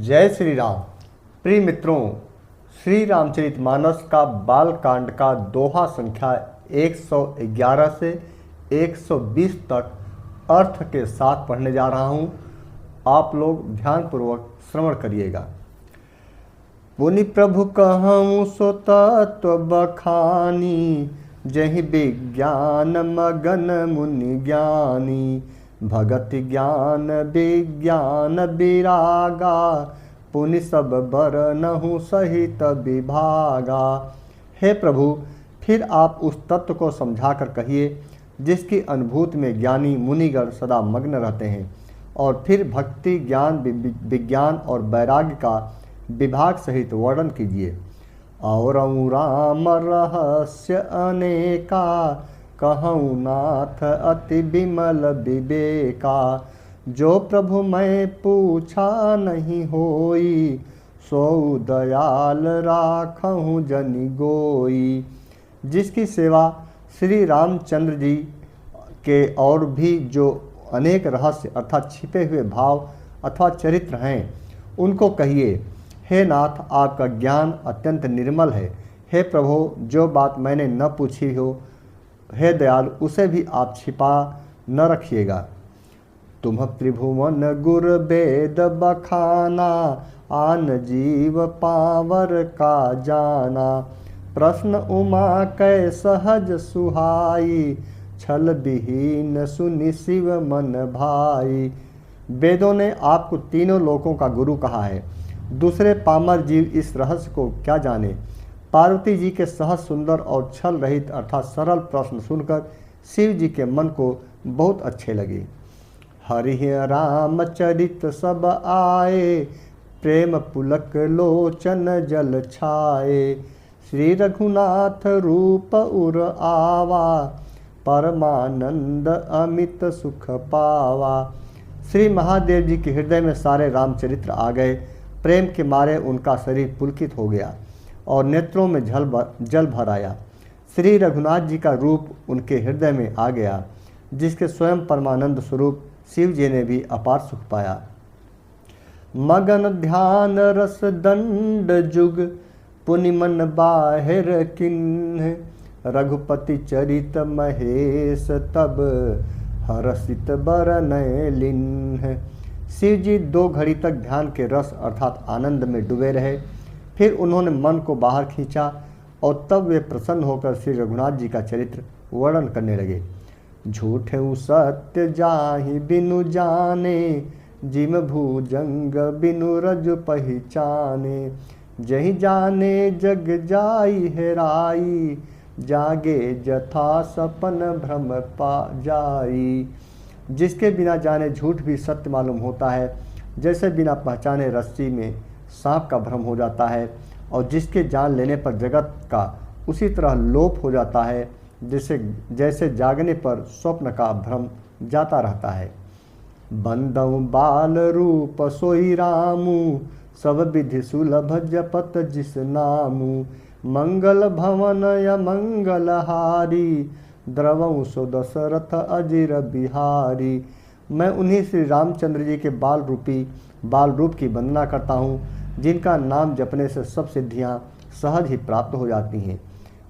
जय श्री राम। प्रिय मित्रों, श्री रामचरितमानस का बाल कांड का दोहा संख्या 111 से 120 तक अर्थ के साथ पढ़ने जा रहा हूँ। आप लोग ध्यानपूर्वक श्रवण करिएगा। पुनि प्रभु कहूँ सो तत्व बखानी, जहि विज्ञान मगन मुनि ज्ञानी। भगति ज्ञान विज्ञान विरागा, पुनि सब बरनहु सहित विभागा। हे प्रभु, फिर आप उस तत्व को समझाकर कहिए जिसकी अनुभूति में ज्ञानी मुनिगण सदा मग्न रहते हैं, और फिर भक्ति ज्ञान विज्ञान और वैराग्य का विभाग सहित वर्णन कीजिए। और राम रहस्य अनेका, कहूँ नाथ अति विमल विवेका। जो प्रभु मैं पूछा नहीं होई, सो दयाल राखहूँ जनि गोई। जिसकी सेवा श्री रामचंद्र जी के और भी जो अनेक रहस्य अर्थात छिपे हुए भाव अथवा चरित्र हैं, उनको कहिए। हे नाथ, आपका ज्ञान अत्यंत निर्मल है। हे प्रभु, जो बात मैंने न पूछी हो, हे दयाल, उसे भी आप छिपा न रखिएगा। तुम त्रिभुवन गुर वेद बखाना, आन जीव पावर का जाना। प्रश्न उमा कै सहज सुहाई, छल विहीन सुनि शिव मन भाई। वेदों ने आपको तीनों लोकों का गुरु कहा है, दूसरे पामर जीव इस रहस्य को क्या जाने। पार्वती जी के सहज सुंदर और छल रहित अर्थात सरल प्रश्न सुनकर शिव जी के मन को बहुत अच्छे लगे। हरि रामचरित सब आए, प्रेम पुलक लोचन जल छाए। श्री रघुनाथ रूप उर आवा, परमानंद अमित सुख पावा। श्री महादेव जी के हृदय में सारे रामचरित्र आ गए। प्रेम के मारे उनका शरीर पुलकित हो गया और नेत्रों में जल भर आया। श्री रघुनाथ जी का रूप उनके हृदय में आ गया, जिसके स्वयं परमानंद स्वरूप शिव जी ने भी अपार सुख पाया। मगन ध्यान रस दंड जुग, पुनि मन बाहिर किन्ह। रघुपति चरित महेश तब, हरसित बरनय लिन्ह। शिव जी 2 घड़ी तक ध्यान के रस अर्थात आनंद में डूबे रहे। फिर उन्होंने मन को बाहर खींचा और तब वे प्रसन्न होकर श्री रघुनाथ जी का चरित्र वर्णन करने लगे। झूठे सत्य जाहि बिनु जाने, जिम भुजंग बिनु रज पहिचाने। जहि जाने जग जाई हेराई, जागे जथा सपन भ्रम पा जाई। जिसके बिना जाने झूठ भी सत्य मालूम होता है, जैसे बिना पहचाने रस्सी में सांप का भ्रम हो जाता है, और जिसके जान लेने पर जगत का उसी तरह लोप हो जाता है, जैसे जागने पर स्वप्न का भ्रम जाता रहता है। बंदऊ बाल रूप सोई रामू, सब विधि सुलभ जपत जिस नामू। मंगल भवन या मंगल हारी, द्रवऊ सो दशरथ अजिर बिहारी। मैं उन्हीं श्री रामचंद्र जी के बाल रूप की वंदना करता हूँ, जिनका नाम जपने से सब सिद्धियाँ सहज ही प्राप्त हो जाती हैं।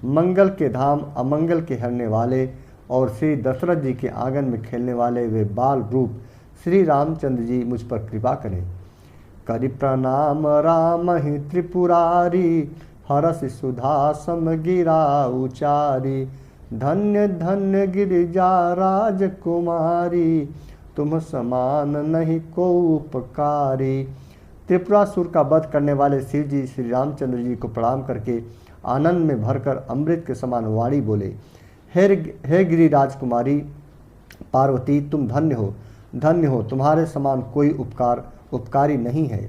मंगल के धाम अमंगल के हरने वाले और श्री दशरथ जी के आंगन में खेलने वाले वे बाल रूप श्री रामचंद्र जी मुझ पर कृपा करें। करि प्रणाम राम ही त्रिपुरारी, हरस सुधा सम गिरा उचारी। धन्य धन्य गिरिजा राजकुमारी, तुम समान नहीं को उपकारी। त्रिपुरासुर का वध करने वाले शिव जी श्री रामचंद्र जी को प्रणाम करके आनंद में भरकर अमृत के समान वाणी बोले। हे गिरिराज कुमारी पार्वती, तुम धन्य हो, तुम्हारे समान कोई उपकारी नहीं है।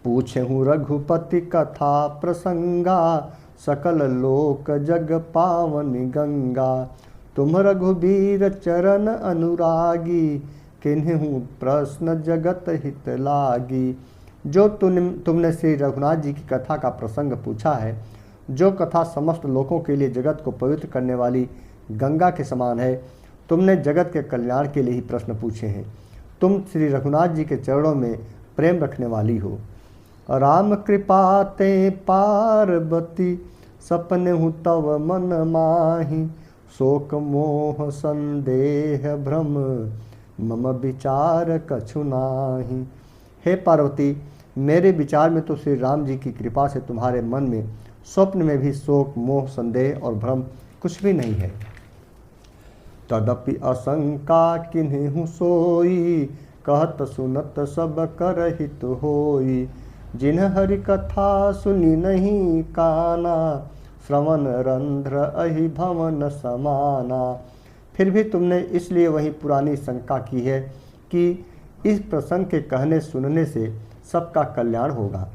पूछे हूँ रघुपति कथा प्रसंगा, सकल लोक जग पावनी गंगा। तुम रघुबीर चरण अनुरागी, किन्हु प्रश्न जगत हित लागी। जो तुमने श्री रघुनाथ जी की कथा का प्रसंग पूछा है, जो कथा समस्त लोकों के लिए जगत को पवित्र करने वाली गंगा के समान है, तुमने जगत के कल्याण के लिए ही प्रश्न पूछे हैं। तुम श्री रघुनाथ जी के चरणों में प्रेम रखने वाली हो। राम कृपा ते पार्वती सपने हूँ तव मन माही। शोक मोह संदेह भ्रम मम विचार कछु नाही। हे पार्वती, मेरे विचार में तो श्री राम जी की कृपा से तुम्हारे मन में स्वप्न में भी शोक मोह संदेह और भ्रम कुछ भी नहीं है। तदपि असंका किन्हु सोई, कहत सुनत सब करहित होई। जिन्ह हरि कथा सुनी नहीं काना, श्रवण रंध्र अहि भवन समाना। फिर भी तुमने इसलिए वही पुरानी शंका की है कि इस प्रसंग के कहने सुनने से सबका कल्याण होगा।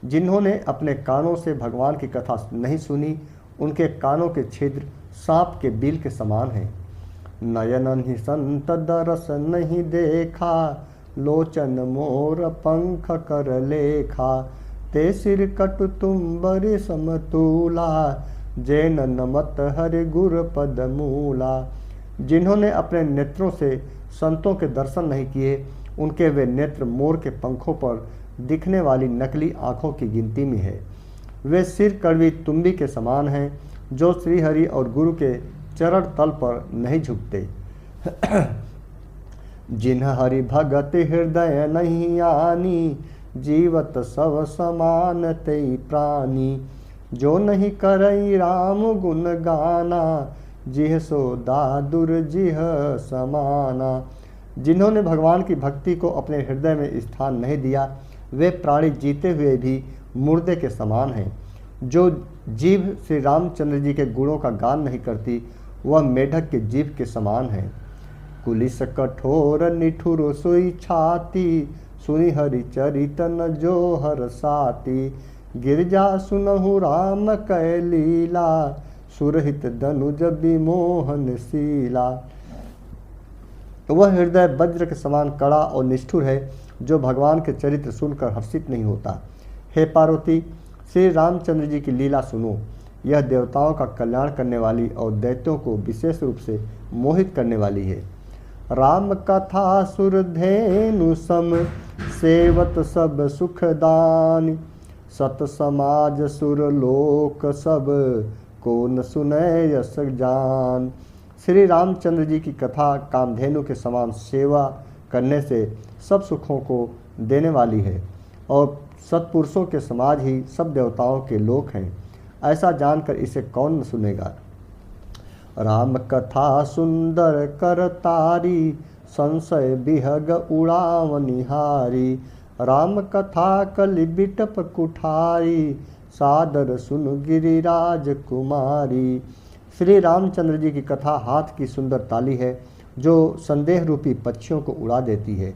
जिन्होंने अपने कानों से भगवान की कथा नहीं सुनी, उनके कानों के छिद्र सांप के बिल के समान हैं। नयन ही संत दरस नहीं देखा, लोचन मोर पंख कर लेखा। ते सिर कटु तुम बरि समतूला, जैन नमत हरि गुर पद मूला। जिन्होंने अपने नेत्रों से संतों के दर्शन नहीं किए, उनके वे नेत्र मोर के पंखों पर दिखने वाली नकली आँखों की गिनती में है। वे सिर कड़वी तुम्बी के समान हैं, जो श्रीहरि और गुरु के चरण तल पर नहीं झुकते। जिन्ह हरि भगत हृदय नहीं आनी, जीवत सब समान तेई प्राणी। जो नहीं करई राम गुण गाना, जिह सो दादुर जिह समाना। जिन्होंने भगवान की भक्ति को अपने हृदय में स्थान नहीं दिया, वे प्राणी जीते हुए भी मुर्दे के समान हैं। जो जीभ श्री रामचंद्र जी के गुणों का गान नहीं करती, वह मेढक के जीभ के समान है। कुलिस कठोर निठुर सोई छाती, सुनि हरि चरित न जो हर साती। गिरजा सुनहु राम कै लीला, सुरहित दनुज विमोहन शीला। वह हृदय वज्र के समान कड़ा और निष्ठुर है, जो भगवान के चरित्र सुनकर हर्षित नहीं होता। हे पार्वती, श्री रामचंद्र जी की लीला सुनो। यह देवताओं का कल्याण करने वाली और दैत्यों को विशेष रूप से मोहित करने वाली है। राम कथा सुरधेनु सम, सेवत सब सुखदान। सत समाज सुर लोक सब, को न सुनै यस जान। श्री रामचंद्र जी की कथा कामधेनु के समान सेवा करने से सब सुखों को देने वाली है, और सत्पुरुषों के समाज ही सब देवताओं के लोक हैं। ऐसा जानकर इसे कौन न सुनेगा। राम कथा सुंदर कर तारी, संशय बिहग उड़ावनिहारी। राम कथा कलि बिटप कुठारी, सादर सुन गिरिराज कुमारी। श्री रामचंद्र जी की कथा हाथ की सुंदर ताली है, जो संदेह रूपी पक्षियों को उड़ा देती है।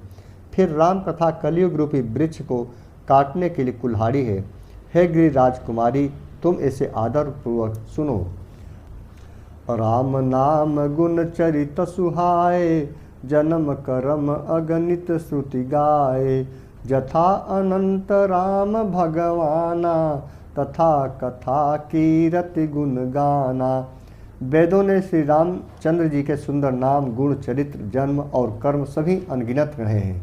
फिर राम कथा कलयुग रूपी वृक्ष को काटने के लिए कुल्हाड़ी है। हे गिरिराज कुमारी, तुम इसे आदर पूर्वक सुनो। राम नाम गुण चरित सुहाए, जन्म करम अगणित श्रुति गाए। जथा अनंत राम भगवाना, तथा कथा कीरति गुण गाना। वेदों ने श्री रामचंद्र जी के सुंदर नाम, गुण, चरित्र, जन्म और कर्म सभी अनगिनत रहे हैं।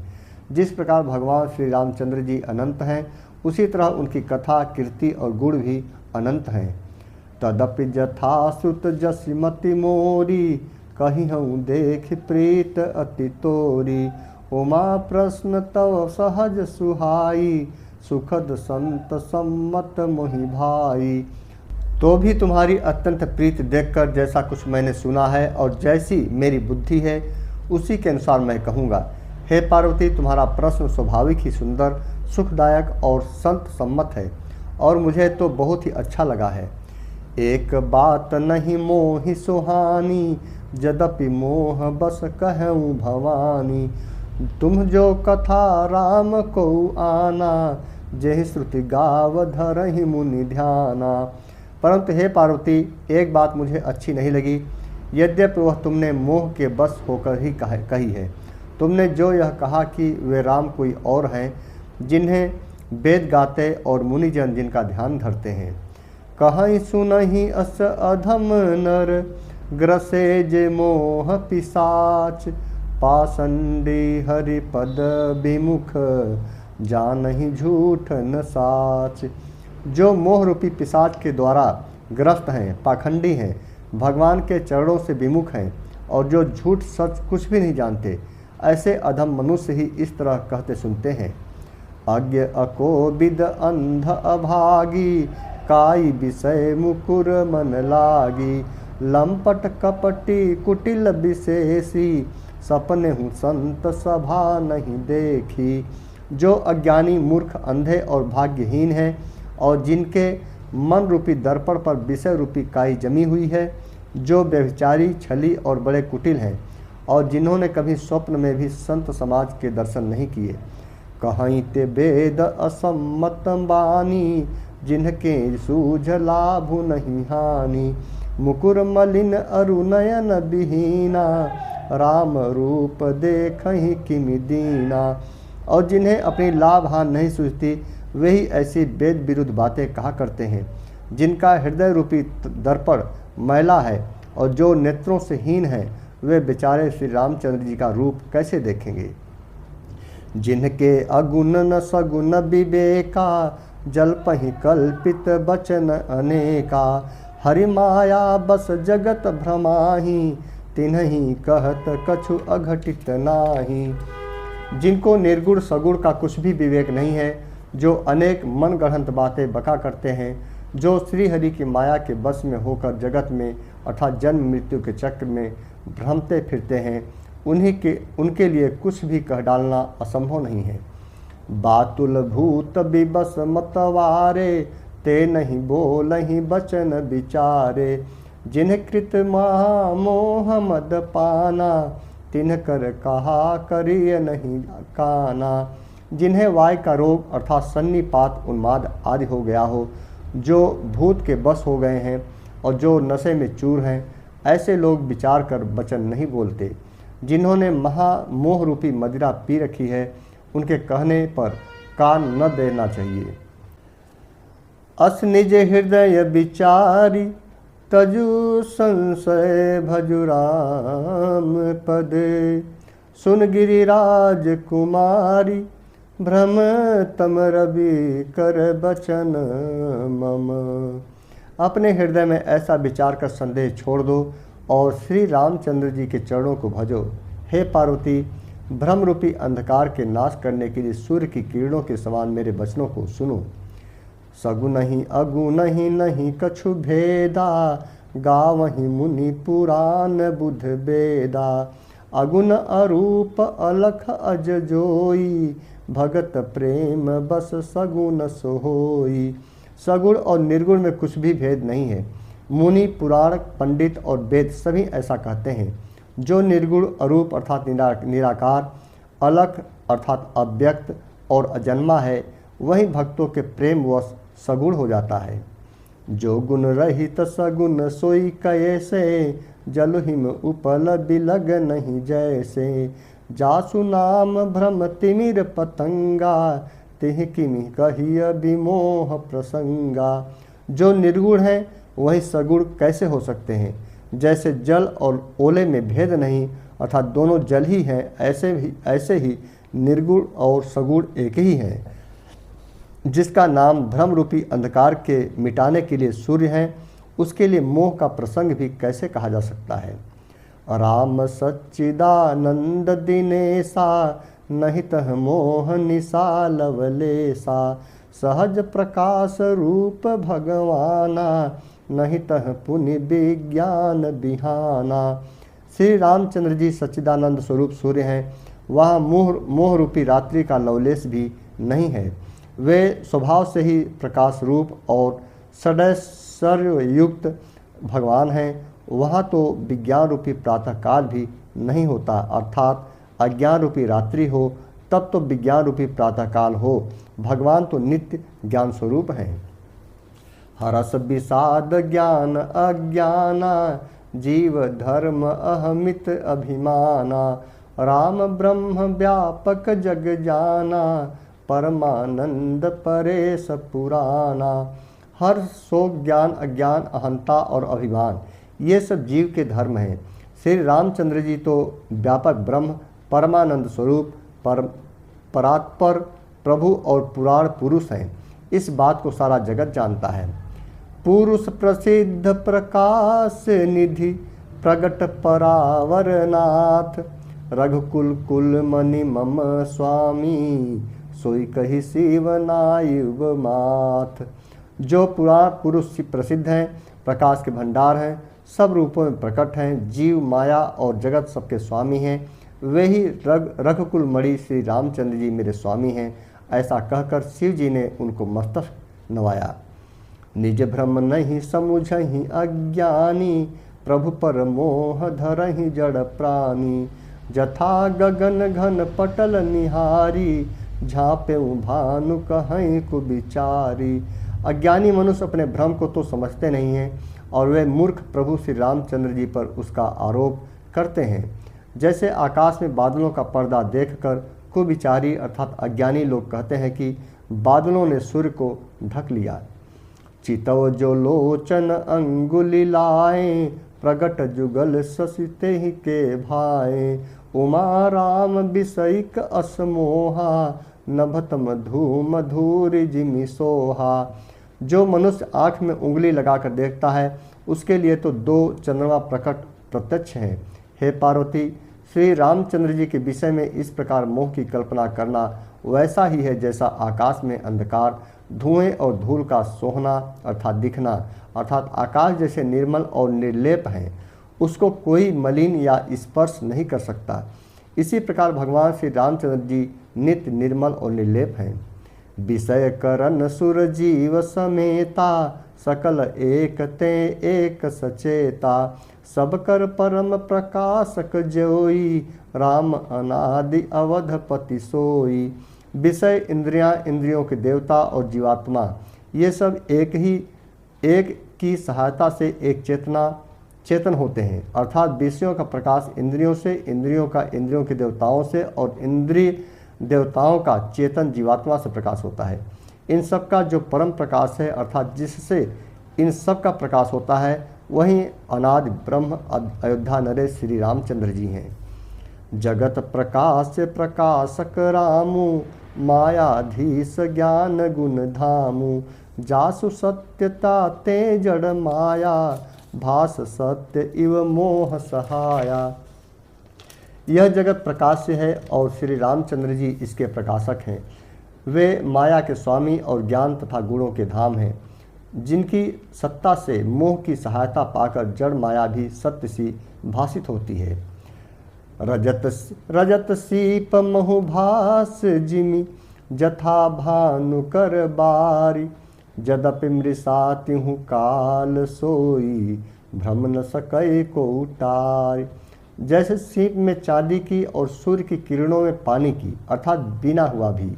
जिस प्रकार भगवान श्री रामचंद्र जी अनंत हैं, उसी तरह उनकी कथा, कीर्ति और गुण भी अनंत हैं। तदपि जथा सुत जसि मति मोरी, कहिहूँ देख प्रीत अति तोरी। उमा प्रश्न तव सहज सुहाई, सुखद संत सम्मत मोहि भाई। तो भी तुम्हारी अत्यंत प्रीति देखकर जैसा कुछ मैंने सुना है और जैसी मेरी बुद्धि है, उसी के अनुसार मैं कहूँगा। हे पार्वती, तुम्हारा प्रश्न स्वाभाविक ही सुंदर, सुखदायक और संत सम्मत है, और मुझे तो बहुत ही अच्छा लगा है। एक बात नहीं मोहि सुहानी, यद्यपि मोह बस कहूँ भवानी। तुम जो कथा राम को आना, जेहि श्रुति गाव धरहि मुनि ध्याना। परंतु हे पार्वती, एक बात मुझे अच्छी नहीं लगी, यद्यपि वह तुमने मोह के बस होकर ही कही है। तुमने जो यह कहा कि वे राम कोई और हैं, जिन्हें वेद गाते और मुनिजन जिनका ध्यान धरते हैं। कहीं सुनहि अस अधम नर, ग्रसे जे मोह पिशाच। पाषंडी हरिपद विमुख, जानहि झूठ न साच। जो मोह रूपी पिशाच के द्वारा ग्रस्त हैं, पाखंडी हैं, भगवान के चरणों से विमुख हैं और जो झूठ सच कुछ भी नहीं जानते, ऐसे अधम मनुष्य ही इस तरह कहते सुनते हैं। अज्ञ अकोविद अंध अभागी, काई विषय मुकुर मन लागी। लंपट कपटी कुटिल विशेषी, सपने हूँ संत सभा नहीं देखी। जो अज्ञानी मूर्ख अंधे और भाग्यहीन हैं और जिनके मन रूपी दर्पण पर विषय रूपी काई जमी हुई है, जो व्यभिचारी, छली और बड़े कुटिल हैं और जिन्होंने कभी स्वप्न में भी संत समाज के दर्शन नहीं किए। कहीं ते वेद असम्मत बानी, जिनके सूझ लाभ नहीं हानि। मुकुर मलिन अरुनयन विहीना, राम रूप देखहि किमि दीना। और जिन्हें अपनी लाभ हानि नहीं सूझती, वही ऐसी वेद विरुद्ध बातें कहा करते हैं। जिनका हृदय रूपी दर्पण मैला है और जो नेत्रों से हीन है, वे बेचारे श्री रामचंद्र जी का रूप कैसे देखेंगे। जिनके अगुण न सगुण विवेका, जल्पहि कल्पित बचन अनेका। हरि माया बस जगत भ्रमाहि, तिन्हि कहत कछु अघटित नाही। जिनको निर्गुण सगुण का कुछ भी विवेक नहीं है, जो अनेक मन गढ़ंत बातें बका करते हैं, जो श्री हरि की माया के बस में होकर जगत में अर्थात जन्म मृत्यु के चक्र में भ्रमते फिरते हैं, उनके लिए कुछ भी कह डालना असंभव नहीं है। बातुल भूत बिबस मतवारे, ते नहीं बोलहि बचन विचारे। जिन्ह कृत महामोह मद पाना, तिन्ह कर कहा करिय नहीं काना। जिन्हें वाय का रोग अर्थात सन्निपात, उन्माद आदि हो गया हो, जो भूत के बस हो गए हैं और जो नशे में चूर हैं, ऐसे लोग विचार कर वचन नहीं बोलते। जिन्होंने महामोह रूपी मदिरा पी रखी है, उनके कहने पर कान न देना चाहिए। अस निज हृदय विचारी, तजु संशय भजु राम पद। सुन गिरिराज कुमारी, भ्रम तम रवि कर बचन मम। अपने हृदय में ऐसा विचार कर संदेह छोड़ दो और श्री रामचंद्र जी के चरणों को भजो। हे पार्वती, भ्रम रूपी अंधकार के नाश करने के लिए सूर्य की किरणों के समान मेरे वचनों को सुनो। सगुनहि अगुनहि नहीं कछु भेदा, गावहि मुनि पुराण बुध बेदा। अगुन अरूप अलख अज जोई, भगत प्रेम बस सगुन सोहोई। सगुण और निर्गुण में कुछ भी भेद नहीं है। मुनि, पुराण, पंडित और वेद सभी ऐसा कहते हैं। जो निर्गुण, अरूप अर्थात निराकार, अलख अर्थात अव्यक्त और अजन्मा है, वही भक्तों के प्रेम वश सगुण हो जाता है। जो गुण रहित सगुण सोई कैसे, जल हिम उपल बिलग नहीं जैसे। जासु नाम भ्रम तिमिर पतंगा, तिह किमि कहिय विमोह प्रसंगा। जो निर्गुण है वही सगुण कैसे हो सकते हैं। जैसे जल और ओले में भेद नहीं अर्थात दोनों जल ही हैं, ऐसे ही निर्गुण और सगुण एक ही है। जिसका नाम भ्रम रूपी अंधकार के मिटाने के लिए सूर्य है, उसके लिए मोह का प्रसंग भी कैसे कहा जा सकता है। राम सच्चिदानंद दिनेसा, नहीं तह मोह निशा लवलेसा। सहज प्रकाश रूप भगवाना, नहीं तह पुनि विज्ञान बिहाना। श्री रामचंद्र जी सच्चिदानंद स्वरूप सूर्य हैं। वहाँ मोह रूपी रात्रि का लवलेश भी नहीं है। वे स्वभाव से ही प्रकाश रूप और षडैश्वर्य युक्त भगवान हैं। वहाँ तो विज्ञान रूपी प्रातःकाल भी नहीं होता, अर्थात अज्ञान रूपी रात्रि हो तब तो विज्ञान रूपी प्रातःकाल हो। भगवान तो नित्य ज्ञान स्वरूप हैं। हरस विषाद ज्ञान अज्ञाना, जीव धर्म अहमित अभिमाना। राम ब्रह्म व्यापक जग जाना, परमानंद परेश पुराना। हर शोक, ज्ञान, अज्ञान, अहंता और अभिमान, ये सब जीव के धर्म हैं। श्री रामचंद्र जी तो व्यापक ब्रह्म, परमानंद स्वरूप, परात्पर प्रभु और पुराण पुरुष हैं। इस बात को सारा जगत जानता है। पुरुष प्रसिद्ध प्रकाश निधि प्रगट परावर नाथ, रघुकुल कुल मणि मम स्वामी, सोई कही शिव नायुग माथ। जो पुराण पुरुष प्रसिद्ध हैं, प्रकाश के भंडार हैं, सब रूपों में प्रकट हैं, जीव माया और जगत सबके स्वामी हैं, वे ही रघुकुल मणि श्री रामचंद्र जी मेरे स्वामी हैं। ऐसा कहकर शिव जी ने उनको मस्तक नवाया। निज भ्रम नहीं समुझहि अज्ञानी, प्रभु पर मोह धरहि जड़ प्राणी, जथा गगन घन पटल निहारी, झाँपेउ भानु कहीं कुविचारी। अज्ञानी मनुष्य अपने भ्रम को तो समझते नहीं हैं और वे मूर्ख प्रभु श्री रामचंद्र जी पर उसका आरोप करते हैं। जैसे आकाश में बादलों का पर्दा देखकर कुविचारी अर्थात अज्ञानी लोग कहते हैं कि बादलों ने सूर्य को ढक लिया। चितव जो लोचन अंगुली लाए, प्रगट जुगल ससिते ही के भाए, उमा राम विषयिक असमोहा, नभतम धूम धूरि जिमि सोहा। जो मनुष्य आँख में उंगली लगाकर देखता है, उसके लिए तो दो चंद्रमा प्रकट प्रत्यक्ष हैं। हे पार्वती, श्री रामचंद्र जी के विषय में इस प्रकार मोह की कल्पना करना वैसा ही है जैसा आकाश में अंधकार, धुएं और धूल का सोहना अर्थात दिखना, अर्थात आकाश जैसे निर्मल और निर्लेप हैं, उसको कोई मलिन या स्पर्श नहीं कर सकता। इसी प्रकार भगवान श्री रामचंद्र जी नित्य निर्मल और निर्लेप हैं। विषय करन सुर जीव समेता, सकल एक ते एक सचेता, सब कर परम प्रकाशक जोई, राम अनादि अवधपति सोई। विषय इंद्रियां, इंद्रियों के देवता और जीवात्मा, ये सब एक की सहायता से एक चेतन होते हैं। अर्थात विषयों का प्रकाश इंद्रियों से, इंद्रियों का इंद्रियों के देवताओं से और इंद्रिय देवताओं का चेतन जीवात्मा से प्रकाश होता है। इन सब का जो परम प्रकाश है अर्थात जिससे इन सब का प्रकाश होता है, वही अनादि ब्रह्म अयोध्या नरेश श्री रामचंद्र जी हैं। जगत प्रकाश प्रकाशक रामु, मायाधीश ज्ञान गुण धामु, जासु सत्यता ते जड़ माया, भास सत्य इव मोह सहाया। यह जगत प्रकाश से है और श्री रामचंद्र जी इसके प्रकाशक हैं। वे माया के स्वामी और ज्ञान तथा गुणों के धाम हैं, जिनकी सत्ता से मोह की सहायता पाकर जड़ माया भी सत्य सी भासित होती है। रजत सीप महु भास जिमि, जथा भानु कर बारी, जदपि मृषा तिहु काल सोई, भ्रम न सकै को उतारी। जैसे सीप में चांदी की और सूर्य की किरणों में पानी की अर्थात बिना हुआ भी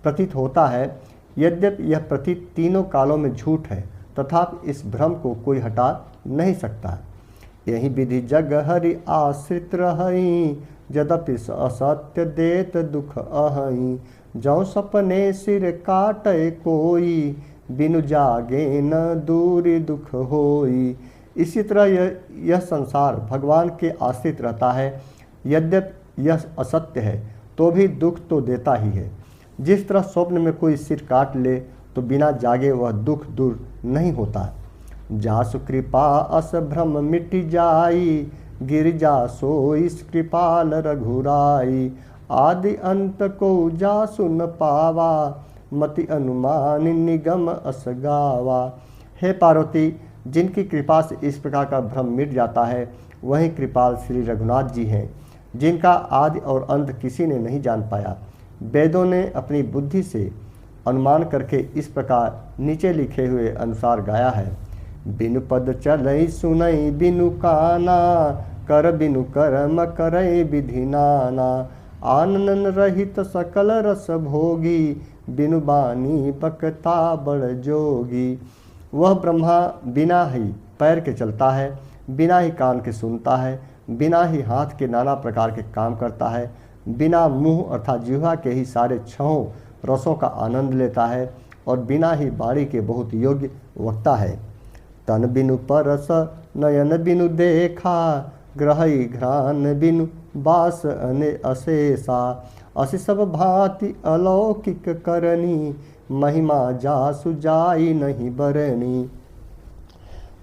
प्रतीत होता है, यद्यपि यह प्रतीत तीनों कालों में झूठ है, तथापि इस भ्रम को कोई हटा नहीं सकता। यही विधि जग हरि आश्रित रही, यद्यपि असत्य देत दुख अहई, जौ सपने सिर काटे कोई, बिनु जागे न दूरी दुख होई। इसी तरह यह संसार भगवान के आश्रित रहता है, यद्यपि यह असत्य है तो भी दुख तो देता ही है। जिस तरह स्वप्न में कोई सिर काट ले तो बिना जागे वह दुख दूर नहीं होता। जासु कृपा अस भ्रम मिट जाई, गिर जा सो इस कृपाल रघुराई, आदि अंत को जासु न पावा, मति अनुमान निगम अस गावा। हे पार्वती, जिनकी कृपा से इस प्रकार का भ्रम मिट जाता है, वही कृपाल श्री रघुनाथ जी हैं, जिनका आदि और अंत किसी ने नहीं जान पाया। वेदों ने अपनी बुद्धि से अनुमान करके इस प्रकार नीचे लिखे हुए अनुसार गाया है। बिनु पद चलई सुनई बिनु काना, कर बिनु कर्म करई विधि नाना, आनन रहित सकल रस भोगी, बिनु बानी बकता बड़ जोगी। वह ब्रह्मा बिना ही पैर के चलता है, बिना ही कान के सुनता है, बिना ही हाथ के नाना प्रकार के काम करता है, बिना मुंह अर्थात जिह्वा के ही सारे छहों रसों का आनंद लेता है और बिना ही वाणी के बहुत योग्य वक्ता है। तन बिनु परस नयन बिनु देखा, ग्रहई घ्राण बिनु बास अने अशेषा, असि सब भांति अलौकिक करनी, महिमा जासु जाई नहीं बरनी।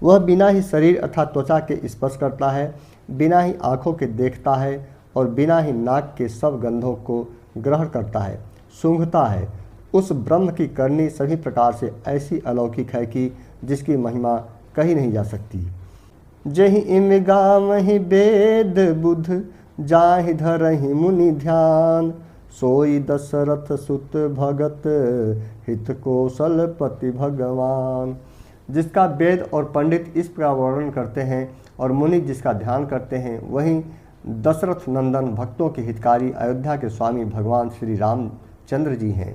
वह बिना ही शरीर अर्थात त्वचा के स्पर्श करता है, बिना ही आँखों के देखता है और बिना ही नाक के सब गंधों को ग्रहण करता है, सूंघता है। उस ब्रह्म की करनी सभी प्रकार से ऐसी अलौकिक है कि जिसकी महिमा कही नहीं जा सकती। जहि इम गावहि वेद बुध, जाहि धरहि मुनि ध्यान, सोई दशरथ सुत भगत, हित कौशलपति भगवान। जिसका वेद और पंडित इस प्रकार वर्णन करते हैं और मुनि जिसका ध्यान करते हैं, वही दशरथ नंदन भक्तों के हितकारी अयोध्या के स्वामी भगवान श्री रामचंद्र जी हैं।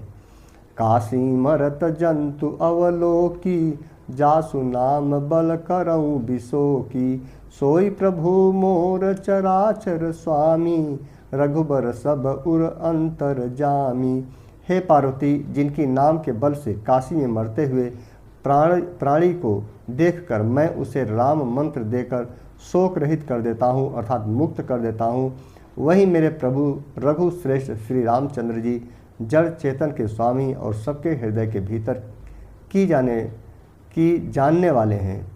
काशी मरत जंतु अवलोकी, जासु नाम बल करऊँ बिसोकी, सोई प्रभु मोर चराचर स्वामी, रघुबर सब उर अंतर जामी। हे पार्वती, जिनकी नाम के बल से काशी में मरते हुए प्राणी को देखकर मैं उसे राम मंत्र देकर शोक रहित कर देता हूँ अर्थात मुक्त कर देता हूँ, वही मेरे प्रभु रघु श्रेष्ठ श्री रामचंद्र जी जड़ चेतन के स्वामी और सबके हृदय के भीतर की जानने वाले हैं।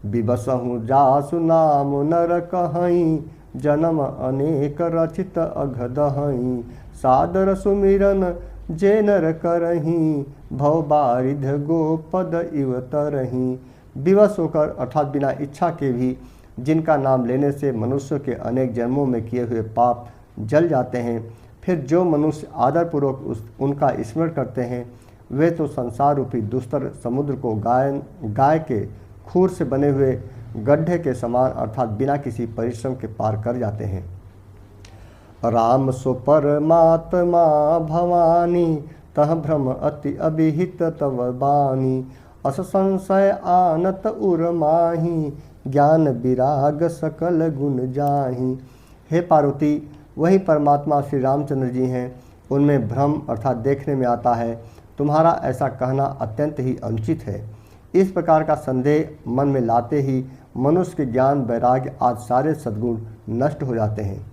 बिबसहु जासु नाम नर कहई, जन्म अनेक रचित अघदहई, सादर सुमिरन जे नर करही, भव बारिध गोपद इव तरही। विवश होकर अर्थात बिना इच्छा के भी जिनका नाम लेने से मनुष्य के अनेक जन्मों में किए हुए पाप जल जाते हैं, फिर जो मनुष्य आदरपूर्वक उनका स्मरण करते हैं, वे तो संसार रूपी दुस्तर समुद्र को गाय के खूर से बने हुए गड्ढे के समान अर्थात बिना किसी परिश्रम के पार कर जाते हैं। राम सो परमात्मा भवानी, तह भ्रम अति अभिहित तव बानी, अस संशय आनत उर माही, ज्ञान विराग सकल गुण जाही। हे पार्वती, वही परमात्मा श्री रामचंद्र जी हैं, उनमें भ्रम अर्थात देखने में आता है। तुम्हारा ऐसा कहना अत्यंत ही अनुचित है। इस प्रकार का संदेह मन में लाते ही मनुष्य के ज्ञान वैराग्य आदि सारे सद्गुण नष्ट हो जाते हैं।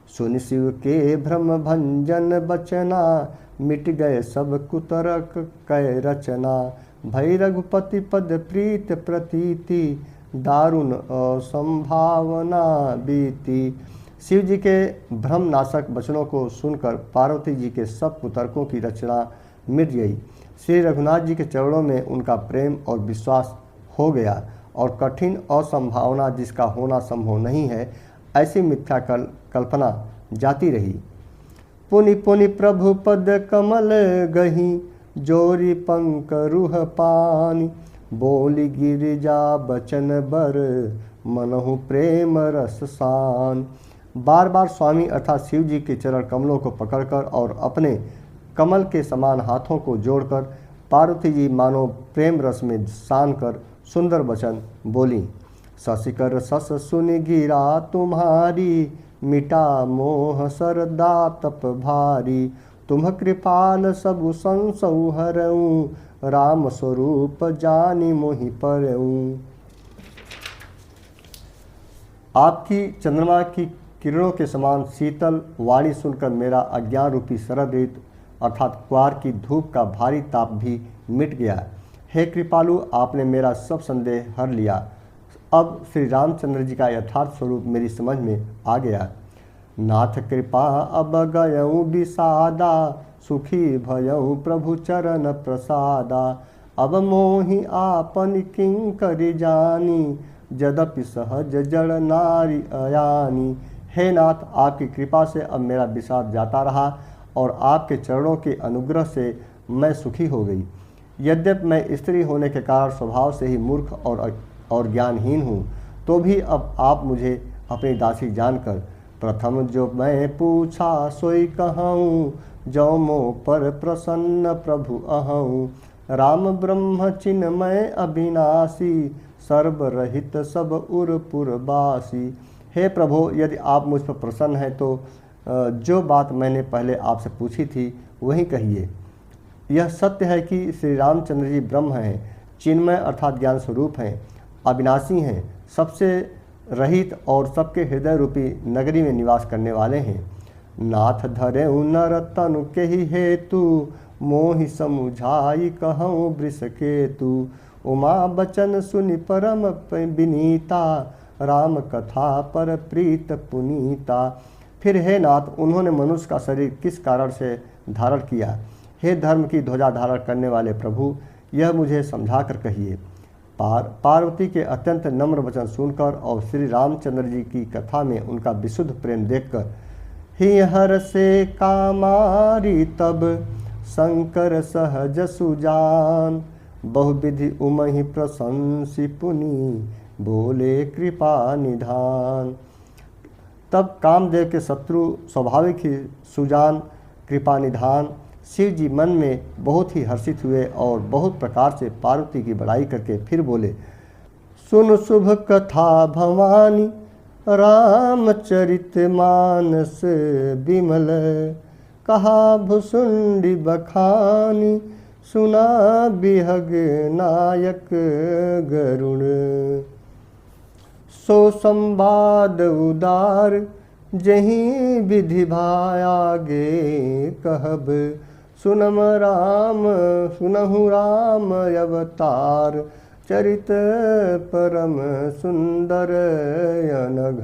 सुन शिव के भ्रम भंजन बचना, मिट गए सब कुतरक कै रचना, भई रघुपति पद प्रीत प्रतीति, दारुण असंभावना बीती। शिव जी के भ्रम नाशक वचनों को सुनकर पार्वती जी के सब कुतर्कों की रचना मिट गई। श्री रघुनाथ जी के चरणों में उनका प्रेम और विश्वास हो गया और कठिन असंभावना जिसका होना संभव नहीं है, ऐसी मिथ्या कल्पना जाती रही। पुनि पुनि प्रभु पद कमल गही, जोरी पंक रूह पानी, बोली गिरिजा बचन बर, मनहु प्रेम रस सान। बार बार स्वामी अर्थात शिव जी के चरण कमलों को पकड़कर और अपने कमल के समान हाथों को जोड़कर पार्वती जी मानो प्रेम रस में सान कर सुंदर वचन बोली। ससिकर सस सुनि गिरा तुम्हारी, मिटा मोह सरदा तप भारी, तुम कृपाल सबु संसौ हरऊँ, राम स्वरूप जानी मोहि परऊँ। आपकी चंद्रमा की किरणों के समान शीतल वाणी सुनकर मेरा अज्ञान रूपी शरद ऋतु अर्थात क्वार की धूप का भारी ताप भी मिट गया। हे कृपालु, आपने मेरा सब संदेह हर लिया। अब श्री रामचंद्र जी का यथार्थ स्वरूप मेरी समझ में आ गया। नाथ कृपा अब गयऊँ विषादा, सुखी भयऊँ प्रभु चरण प्रसादा, अब मोहि आपन किंकरि जानी, यद्यपि सहज जड़ नारी अयानी। हे नाथ, आपकी कृपा से अब मेरा विषाद जाता रहा और आपके चरणों के अनुग्रह से मैं सुखी हो गई। यद्यपि मैं स्त्री होने के कारण स्वभाव से ही मूर्ख और ज्ञानहीन हूँ, तो भी अब आप मुझे अपनी दासी जानकर प्रथम जो मैं पूछा सोई कहूँ, जो मोह पर प्रसन्न प्रभु अहूँ। राम ब्रह्म चिन्मय अविनाशी, सर्वरहित सब उरपुर बासी। हे प्रभु, यदि आप मुझ पर प्रसन्न हैं तो जो बात मैंने पहले आपसे पूछी थी वही कहिए। यह सत्य है कि श्री रामचंद्र जी ब्रह्म हैं, चिन्मय अर्थात ज्ञान स्वरूप हैं, अविनाशी हैं, सबसे रहित और सबके हृदय रूपी नगरी में निवास करने वाले हैं। नाथ धरे नर तनु के ही हेतु, मोहि समुझाई कहूँ वृष केतु। उमा बचन सुनि परम विनीता, राम कथा पर प्रीत पुनीता। फिर हे नाथ, उन्होंने मनुष्य का शरीर किस कारण से धारण किया? हे धर्म की ध्वजा धारण करने वाले प्रभु, यह मुझे समझा कर कहिए। पार्वती के अत्यंत नम्र वचन सुनकर और श्री रामचंद्र जी की कथा में उनका विशुद्ध प्रेम देखकर ही हर से कामारी तब शंकर सहज सुजान। बहुविधि उमहि प्रशंसी पुनि, बोले कृपा निधान। तब कामदेव के शत्रु स्वाभाविक ही सुजान कृपा निधान शिव जी मन में बहुत ही हर्षित हुए और बहुत प्रकार से पार्वती की बड़ाई करके फिर बोले, सुन शुभ कथा भवानी, रामचरित मानस विमल। कहा भुसुंडी बखानी, सुना बिहग नायक गरुण। सो संवाद उदार, जहीं विधि भायागे कहब। सुनहु राम अवतार, चरित परम सुंदर अनघ।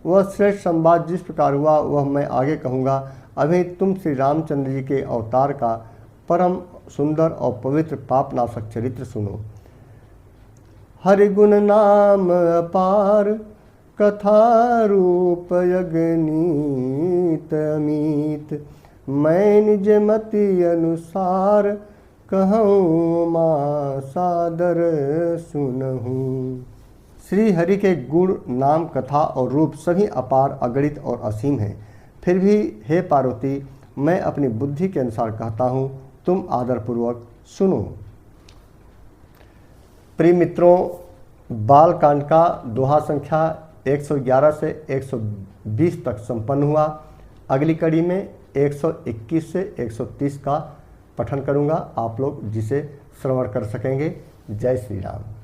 वह श्रेष्ठ संवाद जिस प्रकार हुआ वह मैं आगे कहूँगा। अभी तुम श्री रामचंद्र जी के अवतार का परम सुंदर और पवित्र पापनाशक चरित्र सुनो। हरिगुण नाम अपार, कथा रूप यज्ञनीत अमीत। मैं निज मति अनुसार, कहूँ माँ सादर सुनहूँ। श्री हरि के गुण, नाम, कथा और रूप सभी अपार, अगणित और असीम हैं। फिर भी हे पार्वती, मैं अपनी बुद्धि के अनुसार कहता हूँ, तुम आदरपूर्वक सुनो। प्रिय मित्रों, बालकांड का दोहा संख्या 111 से 120 तक संपन्न हुआ। अगली कड़ी में 121 से 130 का पठन करूंगा, आप लोग जिसे श्रवण कर सकेंगे। जय श्री राम।